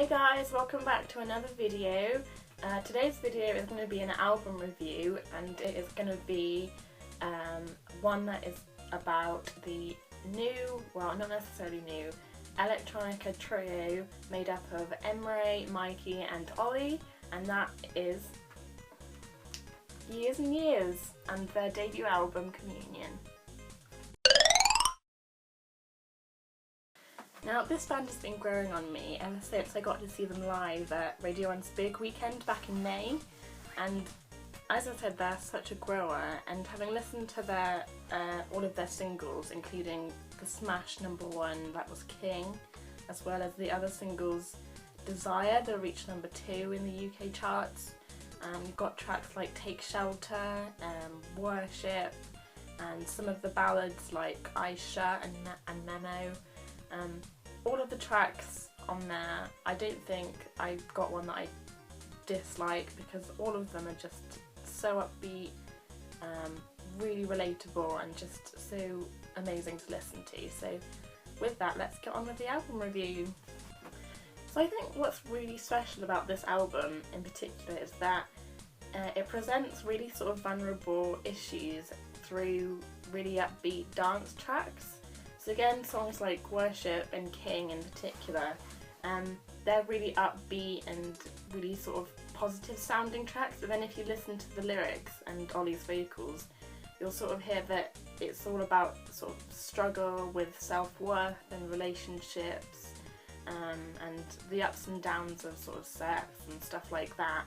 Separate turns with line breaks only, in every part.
Hey guys, welcome back to another video. Today's video is going to be an album review, and it is going to be one that is about the new, well not necessarily new, electronica trio made up of Emre, Mikey and Ollie, and that is Years and Years and their debut album Communion. Now, this band has been growing on me ever since I got to see them live at Radio 1's Big Weekend back in May, and as I said, they're such a grower, and having listened to their all of their singles, including the smash #1 that was King, as well as the other singles Desire that reached #2 in the UK charts. You've got tracks like Take Shelter, Worship, and some of the ballads like Aisha and Memo. All of the tracks on there, I don't think I got one that I dislike, because all of them are just so upbeat, really relatable and just so amazing to listen to. So with that, let's get on with the album review. So I think what's really special about this album in particular is that it presents really sort of vulnerable issues through really upbeat dance tracks. So again, songs like Worship and King in particular, they're really upbeat and really sort of positive sounding tracks, but then if you listen to the lyrics and Ollie's vocals, you'll sort of hear that it's all about sort of struggle with self-worth and relationships, and the ups and downs of sort of sex and stuff like that,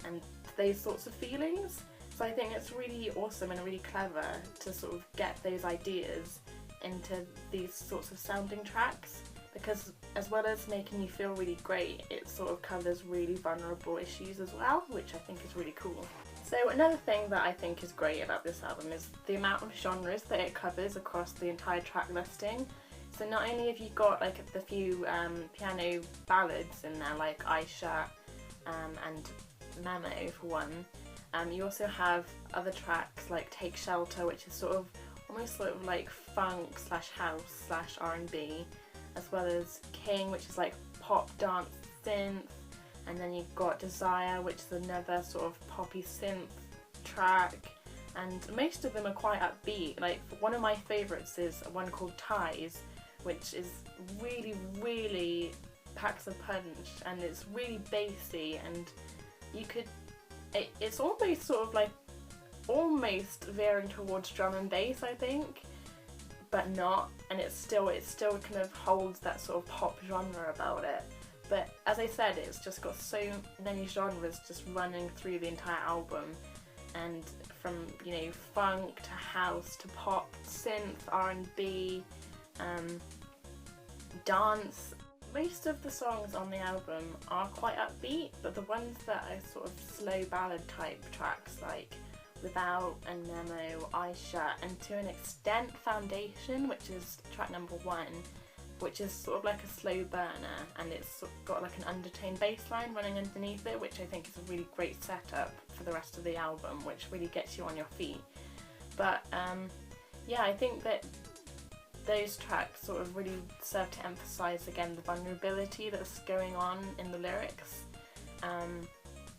and those sorts of feelings. So I think it's really awesome and really clever to sort of get those ideas into these sorts of sounding tracks, because as well as making you feel really great, it sort of covers really vulnerable issues as well, which I think is really cool. So another thing that I think is great about this album is the amount of genres that it covers across the entire track listing. So not only have you got like the few piano ballads in there like Aisha and Memo for one, you also have other tracks like Take Shelter, which is almost sort of like funk / house / R&B, as well as King, which is like pop dance synth, and then you've got Desire, which is another sort of poppy synth track, and most of them are quite upbeat. Like one of my favourites is one called Ties, which is really packs a punch, and it's really bassy, and it's almost sort of like almost veering towards drum and bass, I think, but not, and it still kind of holds that sort of pop genre about it. But as I said, it's just got so many genres just running through the entire album, and from, you know, funk to house to pop, synth, R&B, dance. Most of the songs on the album are quite upbeat, but the ones that are sort of slow ballad type tracks like Without and Memo, Aisha, and to an extent Foundation, which is track #1, which is sort of like a slow burner, and it's got like an undertone bass line running underneath it, which I think is a really great setup for the rest of the album, which really gets you on your feet. But yeah, I think that those tracks sort of really serve to emphasise again the vulnerability that's going on in the lyrics.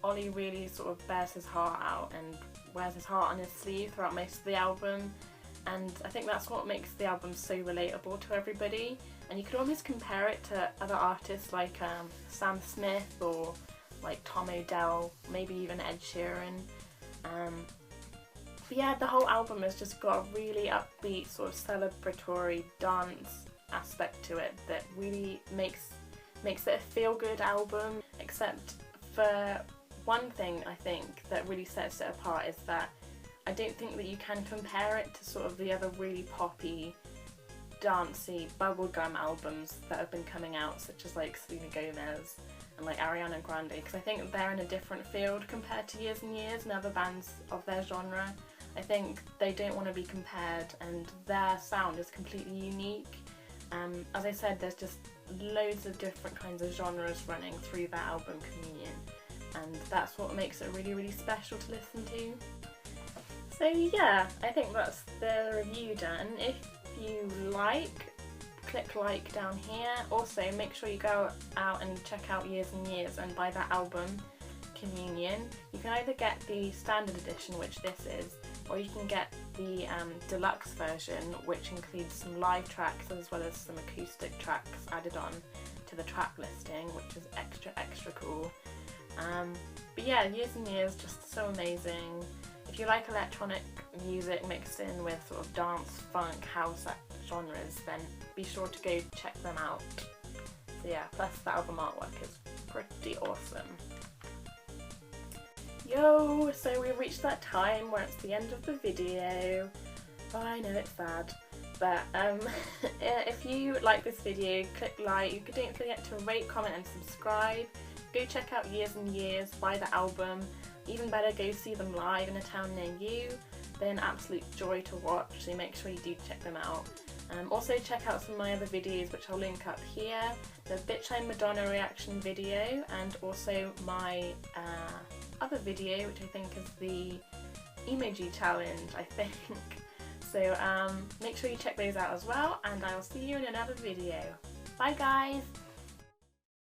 Ollie really sort of bears his heart out and wears his heart on his sleeve throughout most of the album, and I think that's what makes the album so relatable to everybody. And you could almost compare it to other artists like Sam Smith or like Tom Odell, maybe even Ed Sheeran. But yeah, the whole album has just got a really upbeat sort of celebratory dance aspect to it that really makes it a feel-good album, except for one thing I think that really sets it apart is that I don't think that you can compare it to sort of the other really poppy, dancey, bubblegum albums that have been coming out, such as like Selena Gomez and like Ariana Grande, because I think they're in a different field compared to Years and Years and other bands of their genre. I think they don't want to be compared, and their sound is completely unique. As I said, there's just loads of different kinds of genres running through that album Communion, and that's what makes it really special to listen to. So yeah, I think that's the review done. If you like click like down here. Also, make sure you go out and check out Years and Years and buy that album, Communion. You can either get the standard edition, which this is, or you can get the deluxe version, which includes some live tracks as well as some acoustic tracks added on to the track listing, which is extra cool. But yeah, Years and Years, just so amazing. If you like electronic music mixed in with sort of dance, funk, house genres, then be sure to go check them out. So yeah, plus the album artwork is pretty awesome. Yo, so we've reached that time where it's the end of the video. Oh, I know it's sad, but if you like this video, click like. Don't forget to rate, comment and subscribe. Go check out Years and Years, buy the album. Even better, go see them live in a town near you. They're an absolute joy to watch, so make sure you do check them out. Also check out some of my other videos, which I'll link up here. The Bitchline Madonna reaction video, and also my other video, which I think is the emoji challenge, I think. So make sure you check those out as well, and I will see you in another video. Bye guys!